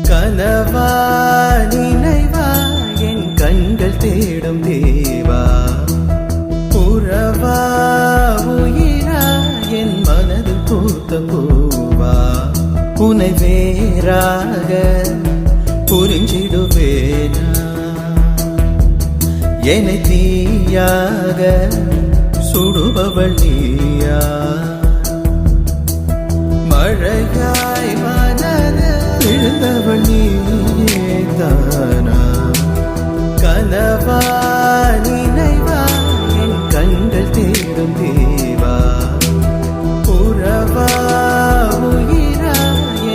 கனவா நினைவா என் கண்கள் தேடும் தேவா, உறவா உயிரா என் மனதில் பூத்த பூவா, உனை வேறாக புரிஞ்சிடுவேனா, என்னை தீயாக சுடுபவள் நீயா, மழையாய்